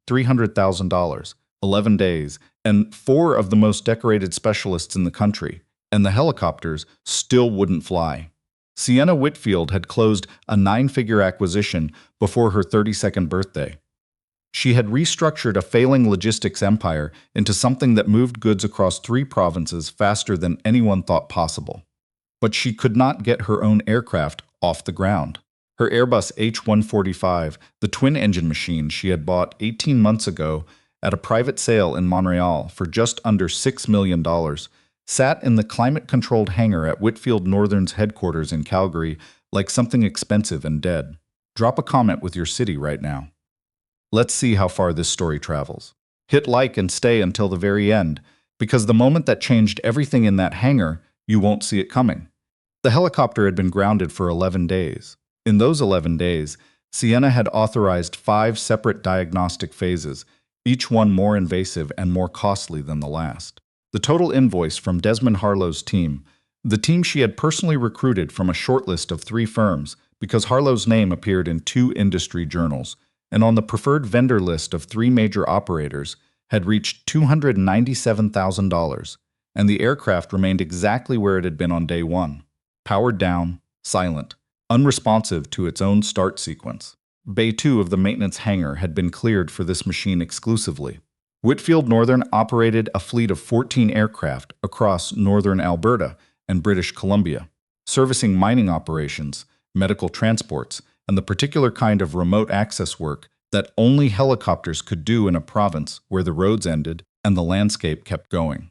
$300,000, 11 days, and 4 of the most decorated specialists in the country, and the helicopters still wouldn't fly. Sienna Whitfield had closed a 9-figure acquisition before her 32nd birthday. She had restructured a failing logistics empire into something that moved goods across 3 provinces faster than anyone thought possible. But she could not get her own aircraft off the ground. Her Airbus H145, the twin-engine machine she had bought 18 months ago at a private sale in Montreal for just under $6 million, sat in the climate-controlled hangar at Whitfield Northern's headquarters in Calgary like something expensive and dead. Drop a comment with your city right now. Let's see how far this story travels. Hit like and stay until the very end, because the moment that changed everything in that hangar, you won't see it coming. The helicopter had been grounded for 11 days. In those 11 days, Sienna had authorized 5 separate diagnostic phases, each one more invasive and more costly than the last. The total invoice from Desmond Harlow's team, the team she had personally recruited from a shortlist of 3 firms because Harlow's name appeared in 2 industry journals, and on the preferred vendor list of 3 major operators, had reached $297,000, and the aircraft remained exactly where it had been on day 1, powered down, silent, unresponsive to its own start sequence. Bay 2 of the maintenance hangar had been cleared for this machine exclusively. Whitfield Northern operated a fleet of 14 aircraft across northern Alberta and British Columbia, servicing mining operations, medical transports, and the particular kind of remote access work that only helicopters could do in a province where the roads ended and the landscape kept going.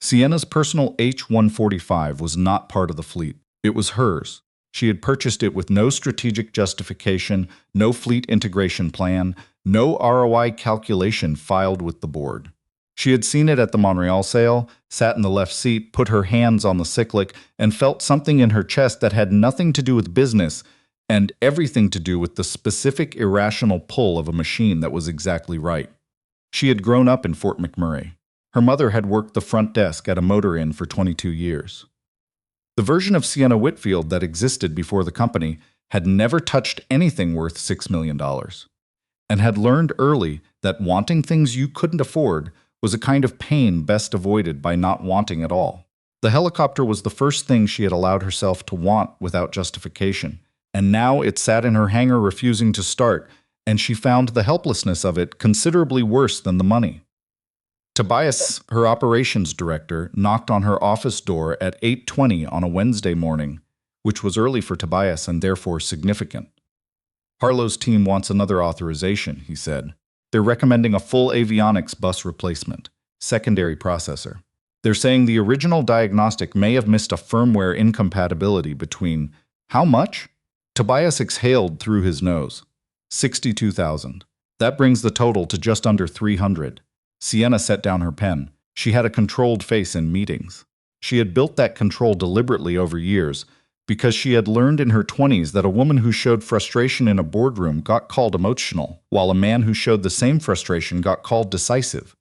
Sienna's personal H145 was not part of the fleet. It was hers. She had purchased it with no strategic justification, no fleet integration plan, no ROI calculation filed with the board. She had seen it at the Montreal sale, sat in the left seat, put her hands on the cyclic, and felt something in her chest that had nothing to do with business and everything to do with the specific irrational pull of a machine that was exactly right. She had grown up in Fort McMurray. Her mother had worked the front desk at a motor inn for 22 years. The version of Sienna Whitfield that existed before the company had never touched anything worth $6 million, and had learned early that wanting things you couldn't afford was a kind of pain best avoided by not wanting at all. The helicopter was the first thing she had allowed herself to want without justification, and now it sat in her hangar refusing to start, and she found the helplessness of it considerably worse than the money. Tobias, her operations director, knocked on her office door at 8:20 on a Wednesday morning, which was early for Tobias and therefore significant. Harlow's team wants another authorization, he said. They're recommending a full avionics bus replacement, secondary processor. They're saying the original diagnostic may have missed a firmware incompatibility between how much? Tobias exhaled through his nose. 62,000. That brings the total to just under 300. Sienna set down her pen. She had a controlled face in meetings. She had built that control deliberately over years because she had learned in her 20s that a woman who showed frustration in a boardroom got called emotional, while a man who showed the same frustration got called decisive.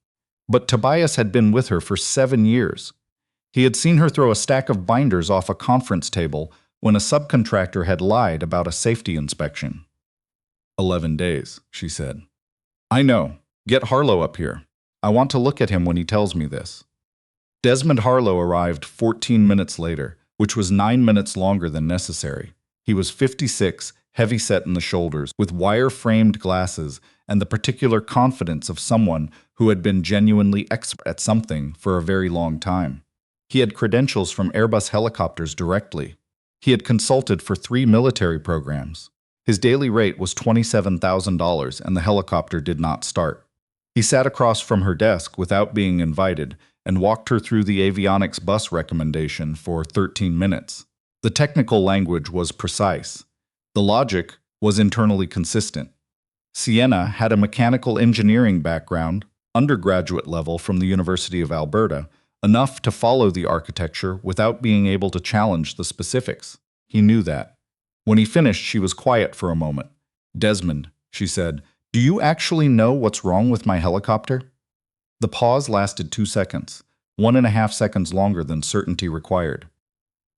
But Tobias had been with her for 7 years. He had seen her throw a stack of binders off a conference table when a subcontractor had lied about a safety inspection. 11 days, she said. I know. Get Harlow up here. I want to look at him when he tells me this. Desmond Harlow arrived 14 minutes later, which was 9 minutes longer than necessary. He was 56, heavy-set in the shoulders, with wire-framed glasses and the particular confidence of someone who had been genuinely expert at something for a very long time. He had credentials from Airbus helicopters directly. He had consulted for 3 military programs. His daily rate was $27,000, and the helicopter did not start. He sat across from her desk without being invited and walked her through the avionics bus recommendation for 13 minutes. The technical language was precise. The logic was internally consistent. Sienna had a mechanical engineering background, undergraduate level from the University of Alberta, enough to follow the architecture without being able to challenge the specifics. He knew that. When he finished, she was quiet for a moment. Desmond, she said, do you actually know what's wrong with my helicopter? The pause lasted 2 seconds, 1.5 seconds longer than certainty required.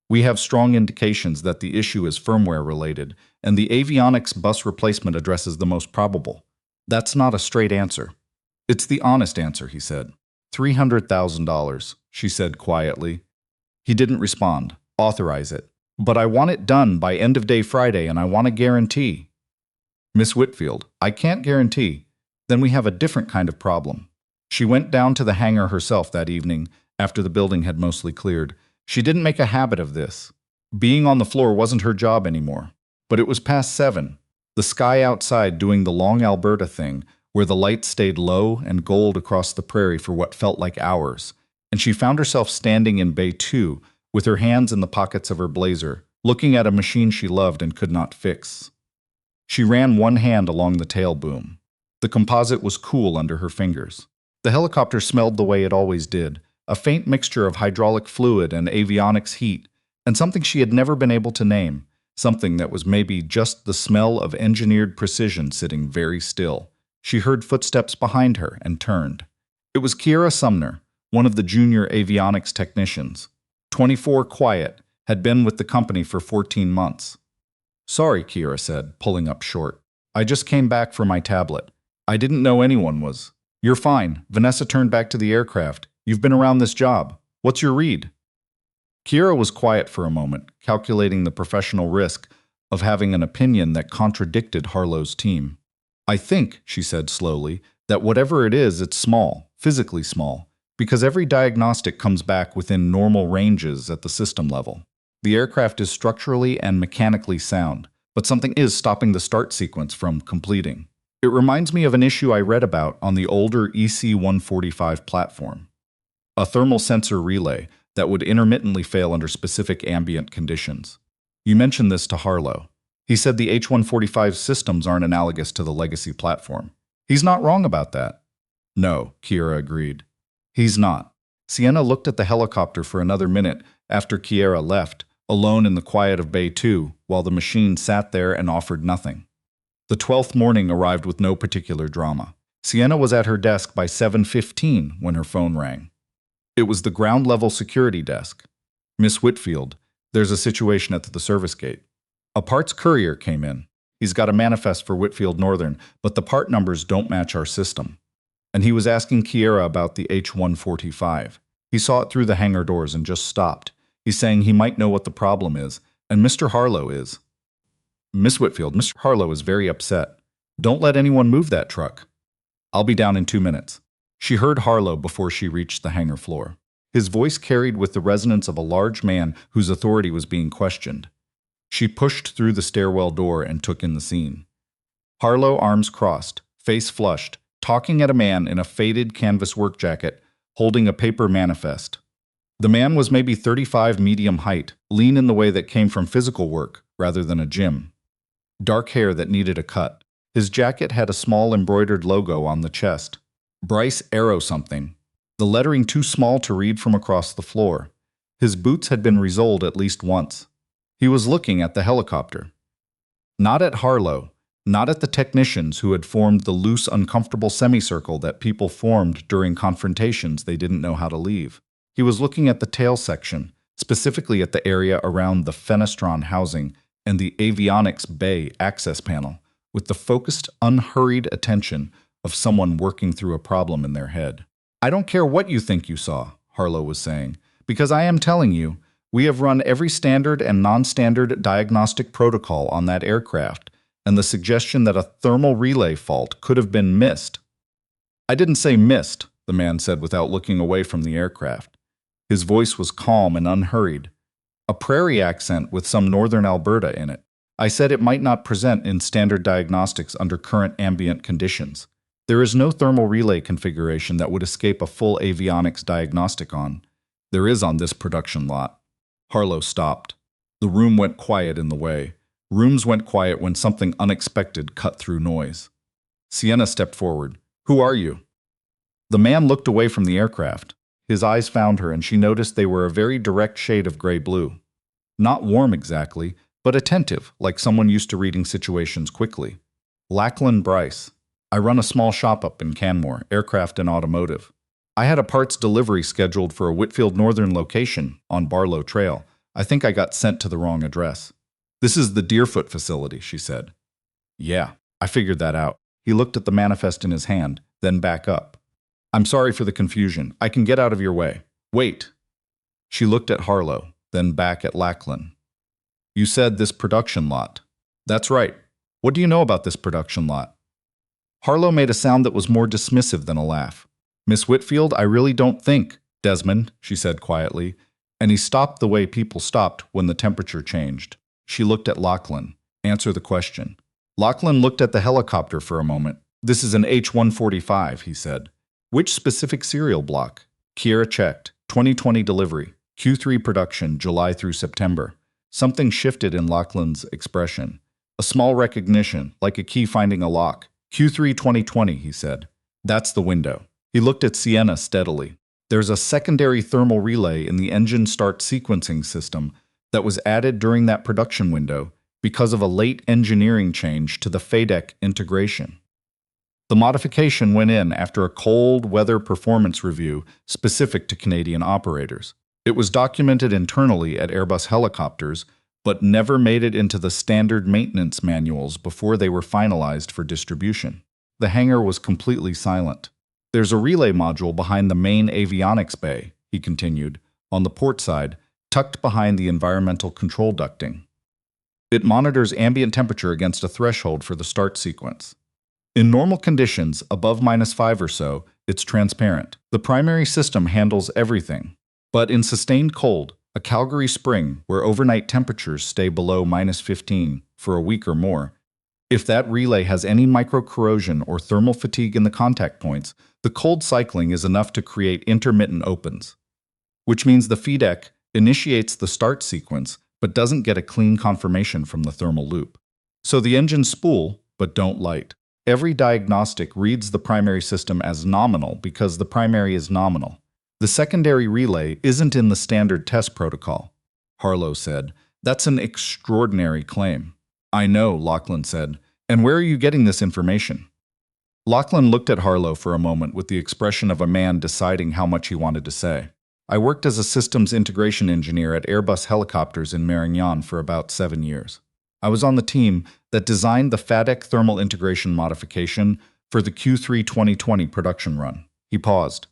We have strong indications that the issue is firmware related, and the avionics bus replacement addresses the most probable. That's not a straight answer. It's the honest answer, he said. $300,000, she said quietly. He didn't respond. Authorize it. But I want it done by end of day Friday, and I want a guarantee. Miss Whitfield, I can't guarantee. Then we have a different kind of problem. She went down to the hangar herself that evening, after the building had mostly cleared. She didn't make a habit of this. Being on the floor wasn't her job anymore. But it was past 7. The sky outside doing the long Alberta thing, where the lights stayed low and gold across the prairie for what felt like hours, and she found herself standing in Bay 2, with her hands in the pockets of her blazer, looking at a machine she loved and could not fix. She ran one hand along the tail boom. The composite was cool under her fingers. The helicopter smelled the way it always did, a faint mixture of hydraulic fluid and avionics heat, and something she had never been able to name, something that was maybe just the smell of engineered precision sitting very still. She heard footsteps behind her and turned. It was Kiera Sumner, one of the junior avionics technicians. 24, quiet, had been with the company for 14 months. Sorry, Kiera said, pulling up short. I just came back for my tablet. I didn't know anyone was. You're fine. Vanessa turned back to the aircraft. You've been around this job. What's your read? Kiera was quiet for a moment, calculating the professional risk of having an opinion that contradicted Harlow's team. I think, she said slowly, that whatever it is, it's small, physically small, because every diagnostic comes back within normal ranges at the system level. The aircraft is structurally and mechanically sound, but something is stopping the start sequence from completing. It reminds me of an issue I read about on the older EC-145 platform. A thermal sensor relay that would intermittently fail under specific ambient conditions. You mentioned this to Harlow. He said the H145 systems aren't analogous to the legacy platform. He's not wrong about that. No, Kiera agreed. He's not. Sienna looked at the helicopter for another minute after Kiera left, alone in the quiet of Bay 2, while the machine sat there and offered nothing. The 12th morning arrived with no particular drama. Sienna was at her desk by 7:15 when her phone rang. It was the ground-level security desk. Miss Whitfield, there's a situation at the service gate. A parts courier came in. He's got a manifest for Whitfield Northern, but the part numbers don't match our system. And he was asking Kiera about the H145. He saw it through the hangar doors and just stopped. He's saying he might know what the problem is, and Mr. Harlow is. Miss Whitfield, Mr. Harlow is very upset. Don't let anyone move that truck. I'll be down in 2 minutes. She heard Harlow before she reached the hangar floor. His voice carried with the resonance of a large man whose authority was being questioned. She pushed through the stairwell door and took in the scene. Harlow, arms crossed, face flushed, talking at a man in a faded canvas work jacket, holding a paper manifest. The man was maybe 35 medium height, lean in the way that came from physical work rather than a gym. Dark hair that needed a cut. His jacket had a small embroidered logo on the chest. Bryce Arrow something. The lettering too small to read from across the floor. His boots had been resoled at least once. He was looking at the helicopter. Not at Harlow, not at the technicians who had formed the loose, uncomfortable semicircle that people formed during confrontations they didn't know how to leave. He was looking at the tail section, specifically at the area around the fenestron housing and the avionics bay access panel, with the focused, unhurried attention of someone working through a problem in their head. I don't care what you think you saw, Harlow was saying, because I am telling you, we have run every standard and non-standard diagnostic protocol on that aircraft, and the suggestion that a thermal relay fault could have been missed. I didn't say missed, the man said without looking away from the aircraft. His voice was calm and unhurried, a prairie accent with some northern Alberta in it. I said it might not present in standard diagnostics under current ambient conditions. There is no thermal relay configuration that would escape a full avionics diagnostic on. There is on this production lot. Harlow stopped. The room went quiet in the way. Rooms went quiet when something unexpected cut through noise. Sienna stepped forward. Who are you? The man looked away from the aircraft. His eyes found her, and she noticed they were a very direct shade of gray-blue. Not warm exactly, but attentive, like someone used to reading situations quickly. Lachlan Bryce. I run a small shop up in Canmore, aircraft and automotive. I had a parts delivery scheduled for a Whitfield Northern location on Barlow Trail. I think I got sent to the wrong address. This is the Deerfoot facility, she said. Yeah, I figured that out. He looked at the manifest in his hand, then back up. I'm sorry for the confusion. I can get out of your way. Wait. She looked at Harlow, then back at Lachlan. You said this production lot. That's right. What do you know about this production lot? Harlow made a sound that was more dismissive than a laugh. Miss Whitfield, I really don't think. Desmond, she said quietly, and he stopped the way people stopped when the temperature changed. She looked at Lachlan. Answer the question. Lachlan looked at the helicopter for a moment. This is an H145, he said. Which specific serial block? Kiera checked. 2020 delivery. Q3 production, July through September. Something shifted in Lachlan's expression. A small recognition, like a key finding a lock. Q3 2020, he said. That's the window. He looked at Sienna steadily. There's a secondary thermal relay in the engine start sequencing system that was added during that production window because of a late engineering change to the FADEC integration. The modification went in after a cold weather performance review specific to Canadian operators. It was documented internally at Airbus helicopters, but never made it into the standard maintenance manuals before they were finalized for distribution. The hangar was completely silent. There's a relay module behind the main avionics bay, he continued, on the port side, tucked behind the environmental control ducting. It monitors ambient temperature against a threshold for the start sequence. In normal conditions, above -5 or so, it's transparent. The primary system handles everything. But in sustained cold, a Calgary spring where overnight temperatures stay below -15 for a week or more, if that relay has any micro-corrosion or thermal fatigue in the contact points, the cold cycling is enough to create intermittent opens, which means the FADEC initiates the start sequence but doesn't get a clean confirmation from the thermal loop. So the engines spool, but don't light. Every diagnostic reads the primary system as nominal because the primary is nominal. The secondary relay isn't in the standard test protocol, Harlow said. That's an extraordinary claim. I know, Lachlan said. And where are you getting this information? Lachlan looked at Harlow for a moment with the expression of a man deciding how much he wanted to say. I worked as a systems integration engineer at Airbus helicopters in Marignan for about 7 years. I was on the team that designed the FADEC thermal integration modification for the Q3 2020 production run. He paused.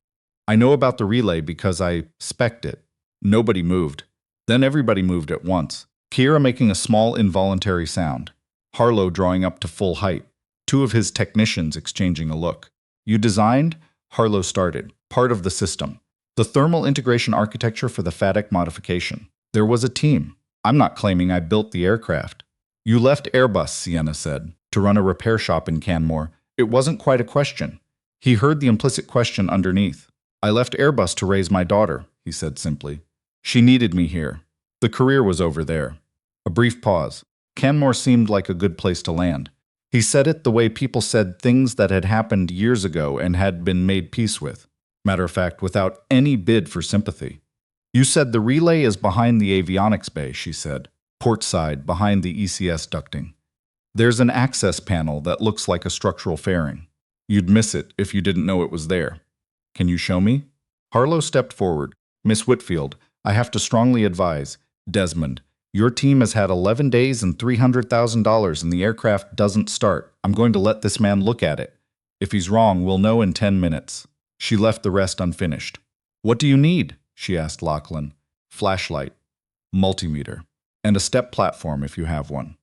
I know about the relay because I spec'd it. Nobody moved. Then everybody moved at once. Kiera making a small involuntary sound. Harlow drawing up to full height. Two of his technicians exchanging a look. You designed? Harlow started. Part of the system. The thermal integration architecture for the FADEC modification. There was a team. I'm not claiming I built the aircraft. You left Airbus, Sienna said, to run a repair shop in Canmore. It wasn't quite a question. He heard the implicit question underneath. I left Airbus to raise my daughter, he said simply. She needed me here. The career was over there. A brief pause. Canmore seemed like a good place to land. He said it the way people said things that had happened years ago and had been made peace with. Matter of fact, without any bid for sympathy. You said the relay is behind the avionics bay, she said. Port side, behind the ECS ducting. There's an access panel that looks like a structural fairing. You'd miss it if you didn't know it was there. Can you show me? Harlow stepped forward. Miss Whitfield, I have to strongly advise. Desmond, your team has had 11 days and $300,000 and the aircraft doesn't start. I'm going to let this man look at it. If he's wrong, we'll know in 10 minutes. She left the rest unfinished. What do you need? She asked Lachlan. Flashlight, multimeter, and a step platform if you have one.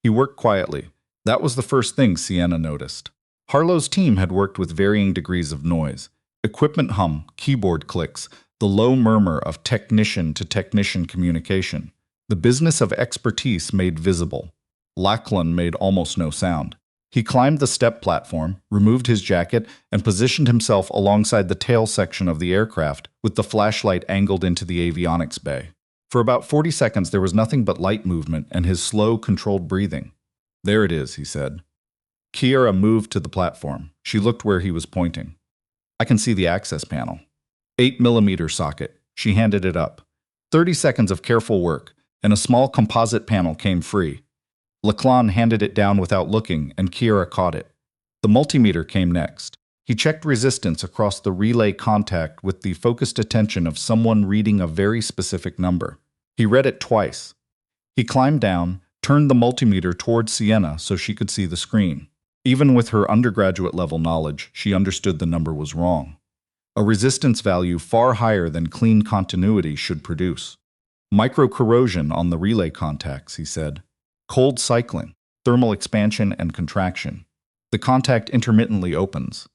He worked quietly. That was the first thing Sienna noticed. Harlow's team had worked with varying degrees of noise. Equipment hum, keyboard clicks, the low murmur of technician-to-technician communication. The business of expertise made visible. Lachlan made almost no sound. He climbed the step platform, removed his jacket, and positioned himself alongside the tail section of the aircraft, with the flashlight angled into the avionics bay. For about 40 seconds there was nothing but light movement and his slow, controlled breathing. There it is, he said. Kiera moved to the platform. She looked where he was pointing. I can see the access panel. 8mm socket. She handed it up. 30 seconds of careful work, and a small composite panel came free. Lachlan handed it down without looking, and Kiera caught it. The multimeter came next. He checked resistance across the relay contact with the focused attention of someone reading a very specific number. He read it twice. He climbed down, turned the multimeter towards Sienna so she could see the screen. Even with her undergraduate-level knowledge, she understood the number was wrong. A resistance value far higher than clean continuity should produce. Micro-corrosion on the relay contacts, he said. Cold cycling, thermal expansion and contraction. The contact intermittently opens.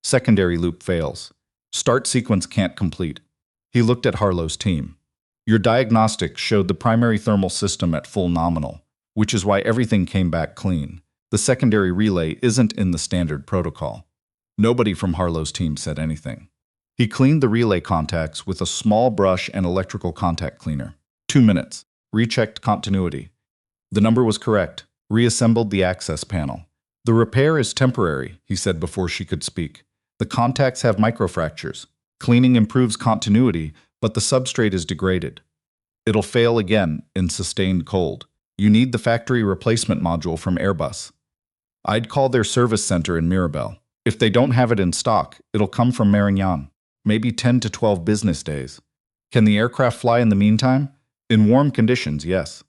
Secondary loop fails. Start sequence can't complete. He looked at Harlow's team. Your diagnostics showed the primary thermal system at full nominal, which is why everything came back clean. The secondary relay isn't in the standard protocol. Nobody from Harlow's team said anything. He cleaned the relay contacts with a small brush and electrical contact cleaner. 2 minutes. Rechecked continuity. The number was correct. Reassembled the access panel. The repair is temporary, he said before she could speak. The contacts have microfractures. Cleaning improves continuity, but the substrate is degraded. It'll fail again in sustained cold. You need the factory replacement module from Airbus. I'd call their service center in Mirabel. If they don't have it in stock, it'll come from Marignan. Maybe 10 to 12 business days. Can the aircraft fly in the meantime? In warm conditions, yes.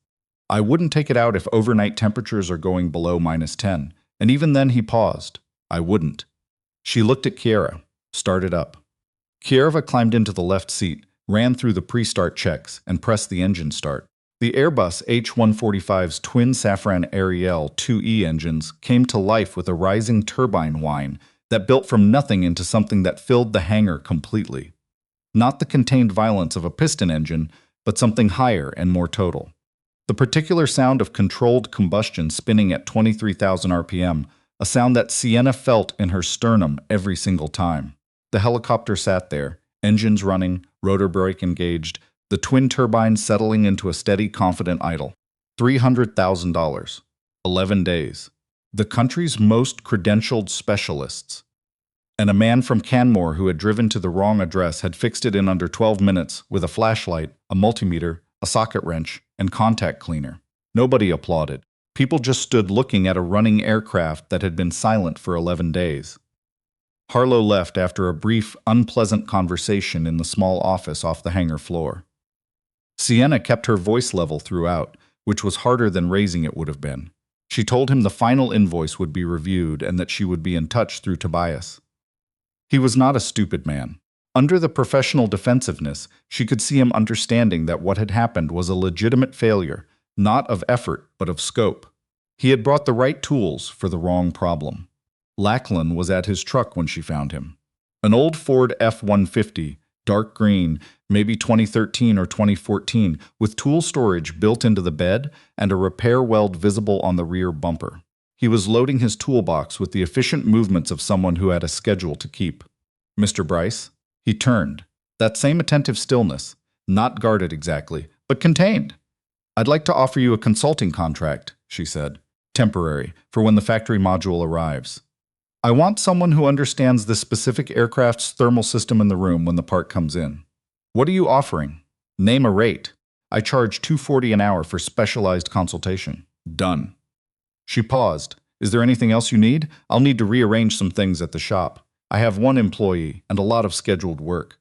I wouldn't take it out if overnight temperatures are going below -10, and even then he paused. I wouldn't. She looked at Kiera, started up. Kiera climbed into the left seat, ran through the pre-start checks, and pressed the engine start. The Airbus H145's twin Safran Ariel 2E engines came to life with a rising turbine whine that built from nothing into something that filled the hangar completely. Not the contained violence of a piston engine, but something higher and more total. The particular sound of controlled combustion spinning at 23,000 RPM, a sound that Sienna felt in her sternum every single time. The helicopter sat there, engines running, rotor brake engaged, the twin turbines settling into a steady, confident idle. $300,000. 11 days. The country's most credentialed specialists. And a man from Canmore who had driven to the wrong address had fixed it in under 12 minutes with a flashlight, a multimeter, a socket wrench, and contact cleaner. Nobody applauded. People just stood looking at a running aircraft that had been silent for 11 days. Harlow left after a brief, unpleasant conversation in the small office off the hangar floor. Sienna kept her voice level throughout, which was harder than raising it would have been. She told him the final invoice would be reviewed and that she would be in touch through Tobias. He was not a stupid man. Under the professional defensiveness, she could see him understanding that what had happened was a legitimate failure, not of effort, but of scope. He had brought the right tools for the wrong problem. Lachlan was at his truck when she found him. An old Ford F-150, dark green, maybe 2013 or 2014, with tool storage built into the bed and a repair weld visible on the rear bumper. He was loading his toolbox with the efficient movements of someone who had a schedule to keep. Mr. Bryce? He turned. That same attentive stillness, not guarded exactly, but contained. I'd like to offer you a consulting contract, she said. Temporary, for when the factory module arrives. I want someone who understands the specific aircraft's thermal system in the room when the part comes in. What are you offering? Name a rate. I charge $240 an hour for specialized consultation. Done. She paused. Is there anything else you need? I'll need to rearrange some things at the shop. I have one employee and a lot of scheduled work.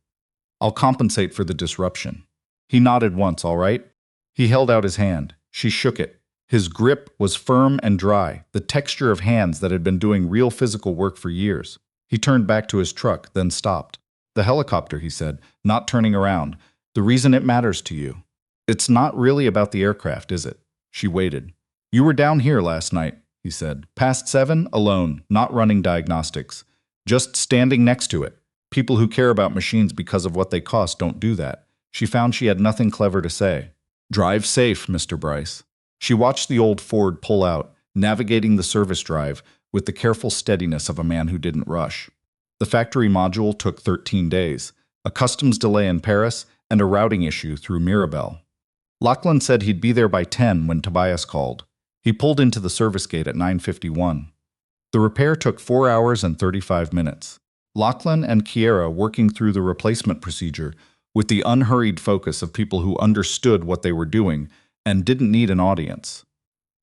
I'll compensate for the disruption. He nodded once, all right? He held out his hand. She shook it. His grip was firm and dry, the texture of hands that had been doing real physical work for years. He turned back to his truck, then stopped. The helicopter, he said, not turning around. The reason it matters to you. It's not really about the aircraft, is it? She waited. You were down here last night, he said. Past 7, alone, not running diagnostics. Just standing next to it. People who care about machines because of what they cost don't do that. She found she had nothing clever to say. Drive safe, Mr. Bryce. She watched the old Ford pull out, navigating the service drive with the careful steadiness of a man who didn't rush. The factory module took 13 days, a customs delay in Paris, and a routing issue through Mirabel. Lachlan said he'd be there by 10 when Tobias called. He pulled into the service gate at 9:51. The repair took 4 hours and 35 minutes. Lachlan and Kiera working through the replacement procedure with the unhurried focus of people who understood what they were doing and didn't need an audience.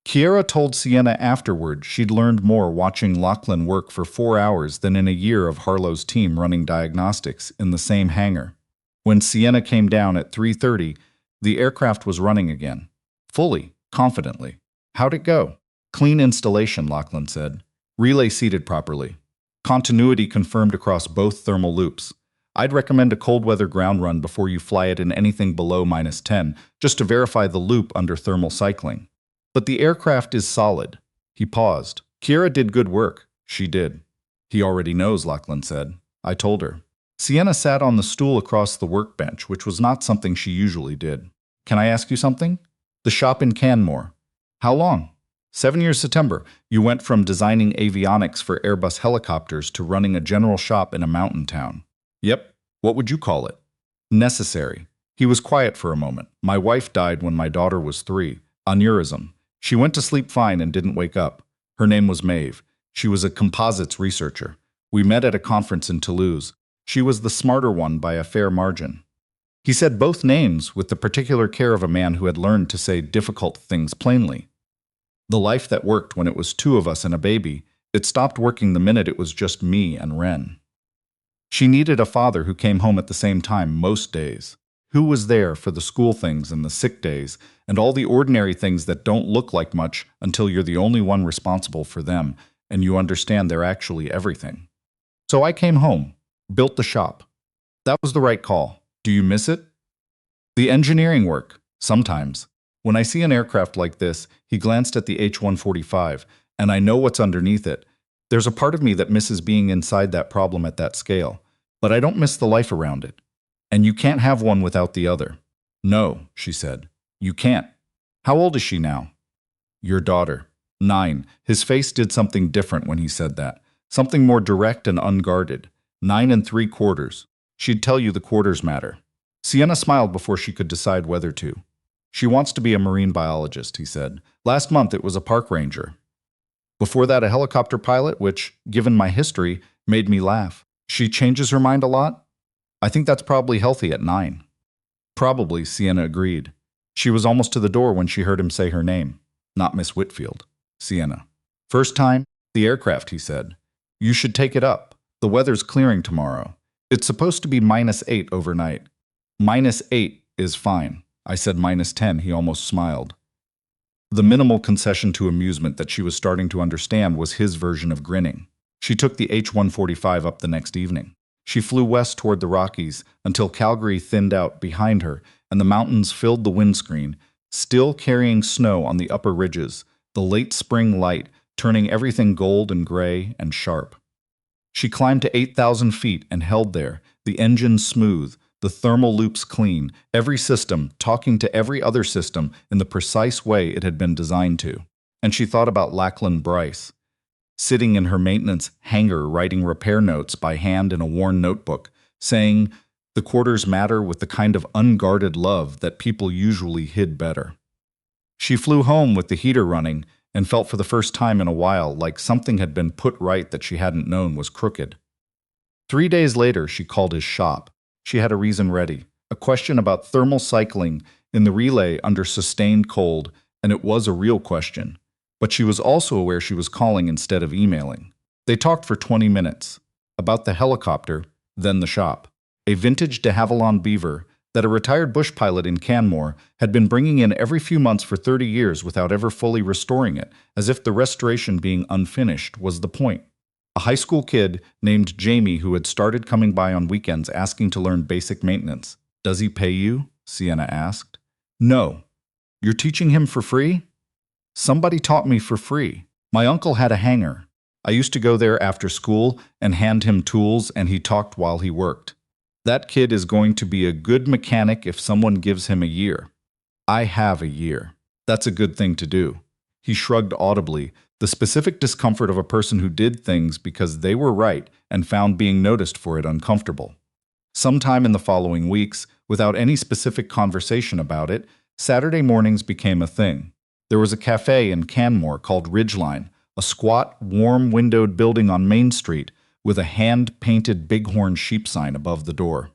Kiera told Sienna afterward she'd learned more watching Lachlan work for 4 hours than in a year of Harlow's team running diagnostics in the same hangar. When Sienna came down at 3:30, the aircraft was running again. Fully, confidently. How'd it go? Clean installation, Lachlan said. Relay seated properly. Continuity confirmed across both thermal loops. I'd recommend a cold weather ground run before you fly it in anything below -10, just to verify the loop under thermal cycling. But the aircraft is solid. He paused. Kira did good work. She did. He already knows, Lachlan said. I told her. Sienna sat on the stool across the workbench, which was not something she usually did. Can I ask you something? The shop in Canmore. How long? 7 years September. You went from designing avionics for Airbus helicopters to running a general shop in a mountain town. Yep. What would you call it? Necessary. He was quiet for a moment. My wife died when my daughter was 3. Aneurysm. She went to sleep fine and didn't wake up. Her name was Maeve. She was a composites researcher. We met at a conference in Toulouse. She was the smarter one by a fair margin. He said both names with the particular care of a man who had learned to say difficult things plainly. The life that worked when it was 2 of us and a baby, it stopped working the minute it was just me and Ren. She needed a father who came home at the same time most days, who was there for the school things and the sick days and all the ordinary things that don't look like much until you're the only one responsible for them and you understand they're actually everything. So I came home, built the shop. That was the right call. Do you miss it? The engineering work, sometimes. When I see an aircraft like this, he glanced at the H145, and I know what's underneath it. There's a part of me that misses being inside that problem at that scale, but I don't miss the life around it. And you can't have one without the other. No, she said. You can't. How old is she now? Your daughter. 9. His face did something different when he said that. Something more direct and unguarded. 9 3/4. She'd tell you the quarters matter. Sienna smiled before she could decide whether to. She wants to be a marine biologist, he said. Last month it was a park ranger. Before that a helicopter pilot, which, given my history, made me laugh. She changes her mind a lot? I think that's probably healthy at 9. Probably, Sienna agreed. She was almost to the door when she heard him say her name. Not Miss Whitfield. Sienna. First time? The aircraft, he said. You should take it up. The weather's clearing tomorrow. It's supposed to be -8 overnight. -8 is fine. I said -10, he almost smiled. The minimal concession to amusement that she was starting to understand was his version of grinning. She took the H145 up the next evening. She flew west toward the Rockies until Calgary thinned out behind her and the mountains filled the windscreen, still carrying snow on the upper ridges, the late spring light turning everything gold and gray and sharp. She climbed to 8,000 feet and held there, the engine smooth, the thermal loops clean, every system talking to every other system in the precise way it had been designed to. And she thought about Lachlan Bryce, sitting in her maintenance hangar writing repair notes by hand in a worn notebook, saying, the quarters matter with the kind of unguarded love that people usually hid better. She flew home with the heater running and felt for the first time in a while like something had been put right that she hadn't known was crooked. 3 days later, she called his shop. She had a reason ready, a question about thermal cycling in the relay under sustained cold, and it was a real question. But she was also aware she was calling instead of emailing. They talked for 20 minutes, about the helicopter, then the shop. A vintage de Havilland Beaver that a retired bush pilot in Canmore had been bringing in every few months for 30 years without ever fully restoring it, as if the restoration being unfinished was the point. A high school kid named Jamie who had started coming by on weekends asking to learn basic maintenance. Does he pay you? Sienna asked. No. You're teaching him for free? Somebody taught me for free. My uncle had a hangar. I used to go there after school and hand him tools and he talked while he worked. That kid is going to be a good mechanic if someone gives him a year. I have a year. That's a good thing to do. He shrugged audibly, the specific discomfort of a person who did things because they were right and found being noticed for it uncomfortable. Sometime in the following weeks, without any specific conversation about it, Saturday mornings became a thing. There was a cafe in Canmore called Ridgeline, a squat, warm-windowed building on Main Street with a hand-painted bighorn sheep sign above the door.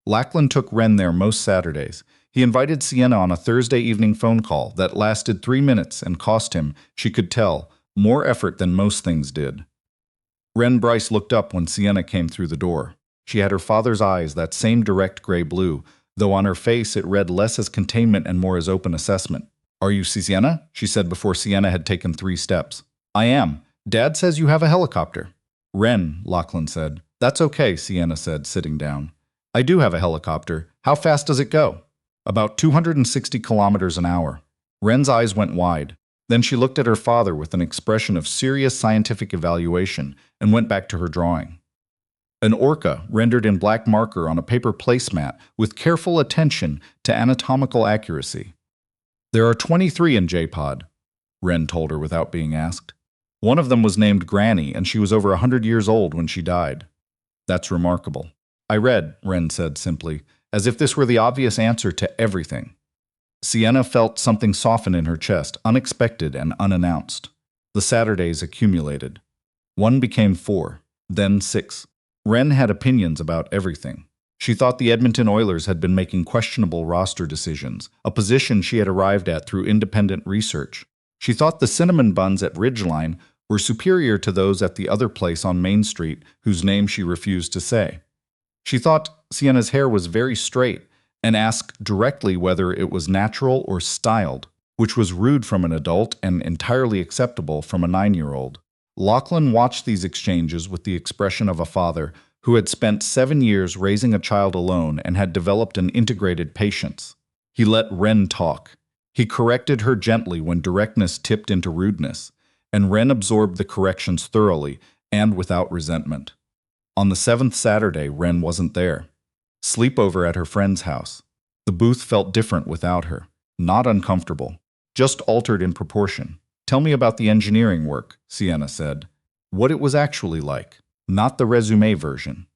Lachlan took Ren there most Saturdays. He invited Sienna on a Thursday evening phone call that lasted 3 minutes and cost him, she could tell, more effort than most things did. Ren Bryce looked up when Sienna came through the door. She had her father's eyes, that same direct gray-blue, though on her face it read less as containment and more as open assessment. Are you Sienna? She said before Sienna had taken 3 steps. I am. Dad says you have a helicopter. Wren, Lachlan said. That's okay, Sienna said, sitting down. I do have a helicopter. How fast does it go? About 260 kilometers an hour. Wren's eyes went wide. Then she looked at her father with an expression of serious scientific evaluation and went back to her drawing. An orca rendered in black marker on a paper placemat with careful attention to anatomical accuracy. There are 23 in J-Pod, Wren told her without being asked. One of them was named Granny, and she was over 100 years old when she died. That's remarkable. I read, Wren said simply, as if this were the obvious answer to everything. Sienna felt something soften in her chest, unexpected and unannounced. The Saturdays accumulated. 1 became 4, then 6. Wren had opinions about everything. She thought the Edmonton Oilers had been making questionable roster decisions, a position she had arrived at through independent research. She thought the cinnamon buns at Ridgeline were superior to those at the other place on Main Street, whose name she refused to say. She thought Sienna's hair was very straight and asked directly whether it was natural or styled, which was rude from an adult and entirely acceptable from a 9-year-old. Lachlan watched these exchanges with the expression of a father who had spent 7 years raising a child alone and had developed an integrated patience. He let Wren talk. He corrected her gently when directness tipped into rudeness, and Wren absorbed the corrections thoroughly and without resentment. On the 7th Saturday, Wren wasn't there. Sleepover at her friend's house. The booth felt different without her. Not uncomfortable, just altered in proportion. Tell me about the engineering work, Sienna said. What it was actually like, not the resume version.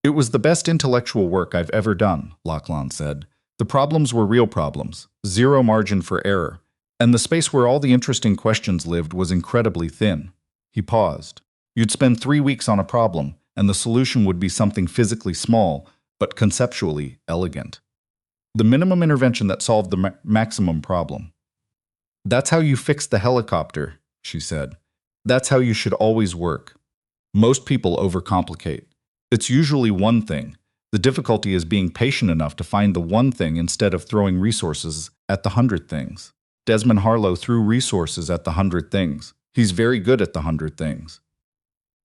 It was the best intellectual work I've ever done, Lachlan said. The problems were real problems, zero margin for error, and the space where all the interesting questions lived was incredibly thin. He paused. You'd spend 3 weeks on a problem, and the solution would be something physically small, but conceptually elegant. The minimum intervention that solved the maximum problem. That's how you fix the helicopter, she said. That's how you should always work. Most people overcomplicate. It's usually one thing. The difficulty is being patient enough to find the one thing instead of throwing resources at the 100 things. Desmond Harlow threw resources at the 100 things. He's very good at the 100 things.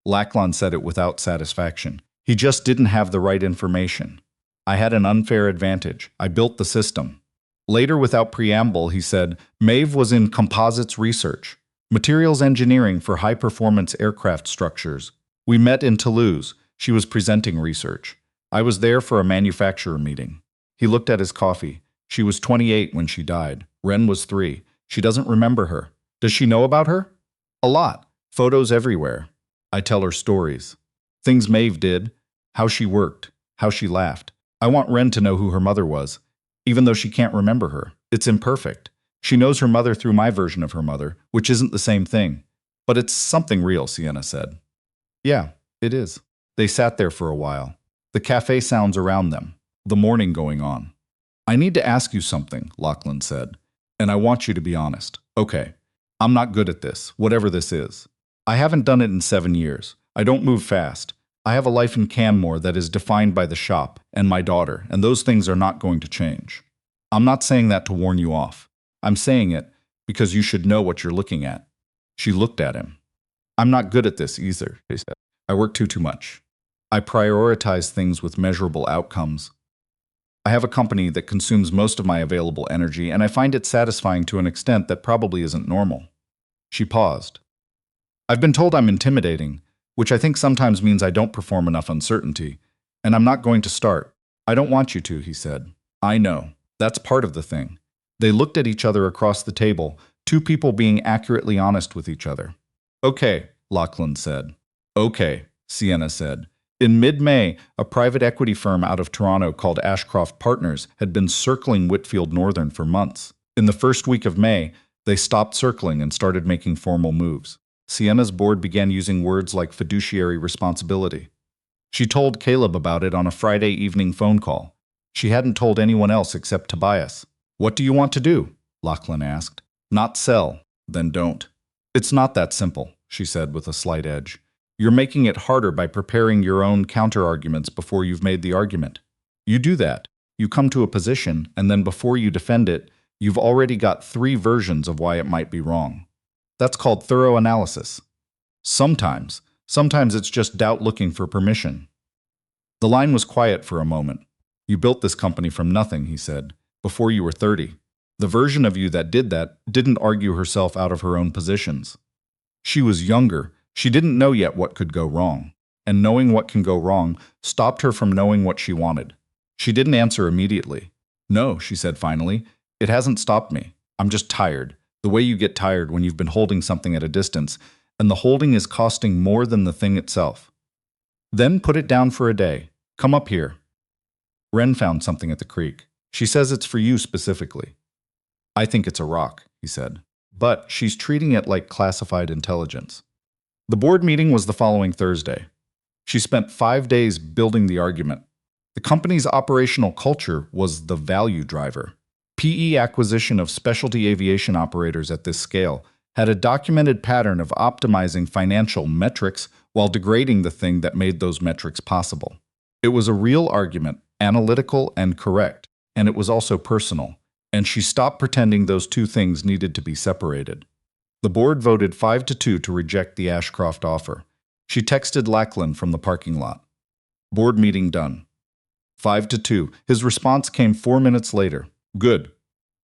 Lachlan said it without satisfaction. He just didn't have the right information. I had an unfair advantage. I built the system. Later, without preamble, he said, Maeve was in composites research, materials engineering for high-performance aircraft structures. We met in Toulouse. She was presenting research. I was there for a manufacturer meeting. He looked at his coffee. She was 28 when she died. Wren was 3. She doesn't remember her. Does she know about her? A lot. Photos everywhere. I tell her stories. Things Maeve did, how she worked, how she laughed. I want Wren to know who her mother was, even though she can't remember her. It's imperfect. She knows her mother through my version of her mother, which isn't the same thing. But it's something real, Sienna said. Yeah, it is. They sat there for a while. The cafe sounds around them. The morning going on. I need to ask you something, Lachlan said. And I want you to be honest. Okay. I'm not good at this, whatever this is. I haven't done it in 7 years. I don't move fast. I have a life in Canmore that is defined by the shop and my daughter, and those things are not going to change. I'm not saying that to warn you off. I'm saying it because you should know what you're looking at. She looked at him. I'm not good at this either, she said. I work too much. I prioritize things with measurable outcomes. I have a company that consumes most of my available energy, and I find it satisfying to an extent that probably isn't normal. She paused. I've been told I'm intimidating, which I think sometimes means I don't perform enough uncertainty, and I'm not going to start. I don't want you to, he said. I know. That's part of the thing. They looked at each other across the table, 2 people being accurately honest with each other. Okay, Lachlan said. Okay, Sienna said. In mid-May, a private equity firm out of Toronto called Ashcroft Partners had been circling Whitfield Northern for months. In the first week of May, they stopped circling and started making formal moves. Sienna's board began using words like fiduciary responsibility. She told Caleb about it on a Friday evening phone call. She hadn't told anyone else except Tobias. What do you want to do? Lachlan asked. Not sell. Then don't. It's not that simple, she said with a slight edge. You're making it harder by preparing your own counter-arguments before you've made the argument. You do that. You come to a position, and then before you defend it, you've already got 3 versions of why it might be wrong. That's called thorough analysis. Sometimes. Sometimes it's just doubt looking for permission. The line was quiet for a moment. You built this company from nothing, he said, before you were 30. The version of you that did that didn't argue herself out of her own positions. She was younger. She didn't know yet what could go wrong. And knowing what can go wrong stopped her from knowing what she wanted. She didn't answer immediately. No, she said finally. It hasn't stopped me. I'm just tired. The way you get tired when you've been holding something at a distance, and the holding is costing more than the thing itself. Then put it down for a day. Come up here. Wren found something at the creek. She says it's for you specifically. I think it's a rock, he said. But she's treating it like classified intelligence. The board meeting was the following Thursday. She spent 5 days building the argument. The company's operational culture was the value driver. PE acquisition of specialty aviation operators at this scale had a documented pattern of optimizing financial metrics while degrading the thing that made those metrics possible. It was a real argument, analytical and correct, and it was also personal, and she stopped pretending those two things needed to be separated. The board voted 5-2 to reject the Ashcroft offer. She texted Lackland from the parking lot. Board meeting done. 5-2. His response came 4 minutes later. Good.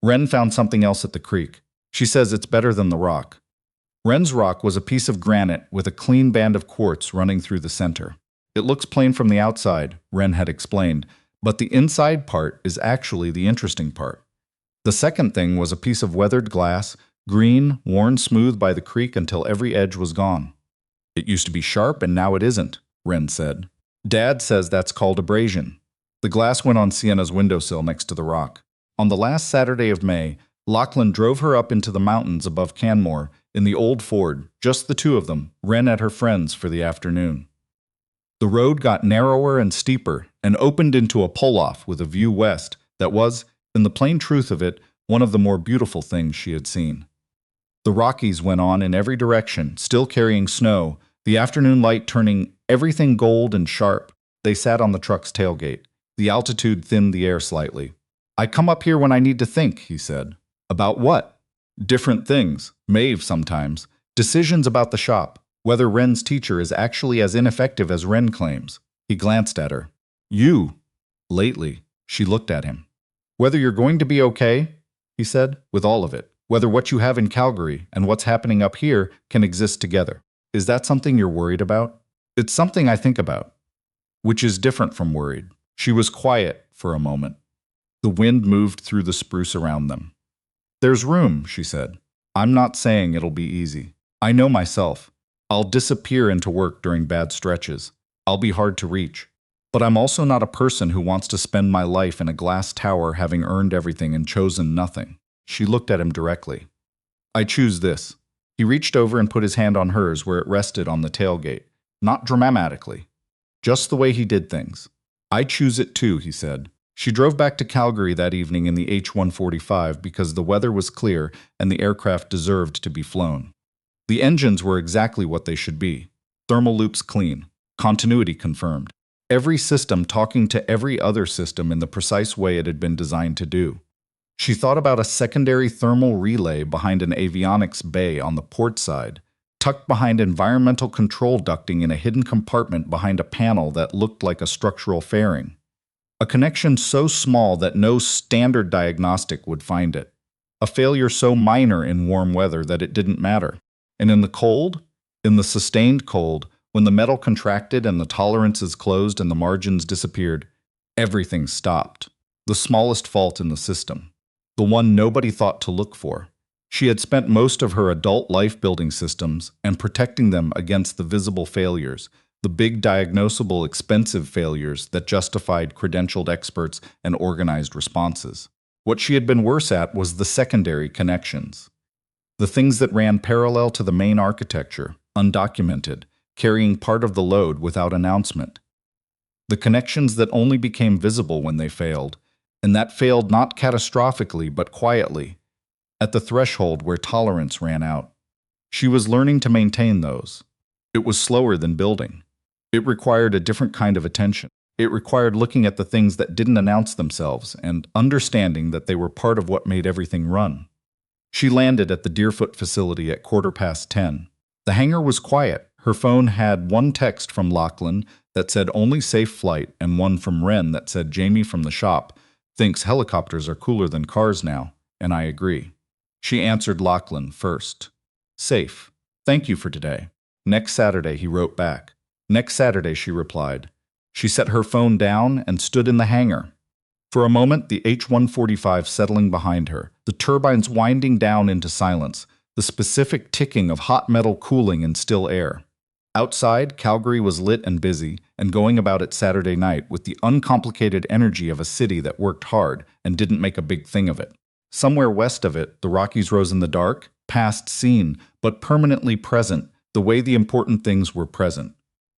Wren found something else at the creek. She says it's better than the rock. Wren's rock was a piece of granite with a clean band of quartz running through the center. It looks plain from the outside, Wren had explained, but the inside part is actually the interesting part. The second thing was a piece of weathered glass, green, worn smooth by the creek until every edge was gone. It used to be sharp and now it isn't, Wren said. Dad says that's called abrasion. The glass went on Sienna's windowsill next to the rock. On the last Saturday of May, Lachlan drove her up into the mountains above Canmore in the old Ford, just the two of them, Wren at her friend's for the afternoon. The road got narrower and steeper and opened into a pull-off with a view west that was, in the plain truth of it, one of the more beautiful things she had seen. The Rockies went on in every direction, still carrying snow, the afternoon light turning everything gold and sharp. They sat on the truck's tailgate. The altitude thinned the air slightly. I come up here when I need to think, he said. About what? Different things. Maeve sometimes. Decisions about the shop. Whether Wren's teacher is actually as ineffective as Wren claims. He glanced at her. You. Lately. She looked at him. Whether you're going to be okay, he said, with all of it. Whether what you have in Calgary and what's happening up here can exist together. Is that something you're worried about? It's something I think about. Which is different from worried. She was quiet for a moment. The wind moved through the spruce around them. There's room, she said. I'm not saying it'll be easy. I know myself. I'll disappear into work during bad stretches. I'll be hard to reach. But I'm also not a person who wants to spend my life in a glass tower having earned everything and chosen nothing. She looked at him directly. I choose this. He reached over and put his hand on hers where it rested on the tailgate. Not dramatically. Just the way he did things. I choose it too, he said. She drove back to Calgary that evening in the H145 because the weather was clear and the aircraft deserved to be flown. The engines were exactly what they should be. Thermal loops clean. Continuity confirmed. Every system talking to every other system in the precise way it had been designed to do. She thought about a secondary thermal relay behind an avionics bay on the port side, tucked behind environmental control ducting in a hidden compartment behind a panel that looked like a structural fairing. A connection so small that no standard diagnostic would find it. A failure so minor in warm weather that it didn't matter. And in the cold, in the sustained cold, when the metal contracted and the tolerances closed and the margins disappeared, everything stopped. The smallest fault in the system. The one nobody thought to look for. She had spent most of her adult life building systems and protecting them against the visible failures, the big diagnosable expensive failures that justified credentialed experts and organized responses. What she had been worse at was the secondary connections. The things that ran parallel to the main architecture, undocumented, carrying part of the load without announcement. The connections that only became visible when they failed, and that failed not catastrophically but quietly, at the threshold where tolerance ran out. She was learning to maintain those. It was slower than building. It required a different kind of attention. It required looking at the things that didn't announce themselves and understanding that they were part of what made everything run. She landed at the Deerfoot facility at 10:15. The hangar was quiet. Her phone had one text from Lachlan that said only safe flight and one from Wren that said Jamie from the shop thinks helicopters are cooler than cars now, and I agree. She answered Lachlan first. Safe. Thank you for today. Next Saturday, he wrote back. Next Saturday, she replied. She set her phone down and stood in the hangar. For a moment, the H145 settling behind her, the turbines winding down into silence, the specific ticking of hot metal cooling in still air. Outside, Calgary was lit and busy, and going about it Saturday night with the uncomplicated energy of a city that worked hard and didn't make a big thing of it. Somewhere west of it, the Rockies rose in the dark, past seen, but permanently present, the way the important things were present.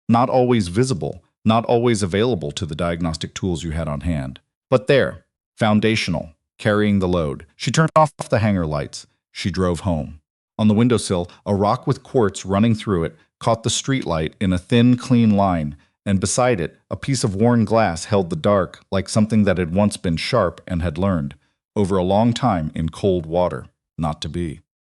Not always visible, not always available to the diagnostic tools you had on hand. But there, foundational, carrying the load. She turned off the hangar lights. She drove home. On the windowsill, a rock with quartz running through it caught the streetlight in a thin, clean line, and beside it, a piece of worn glass held the dark like something that had once been sharp and had learned, over a long time in cold water, not to be.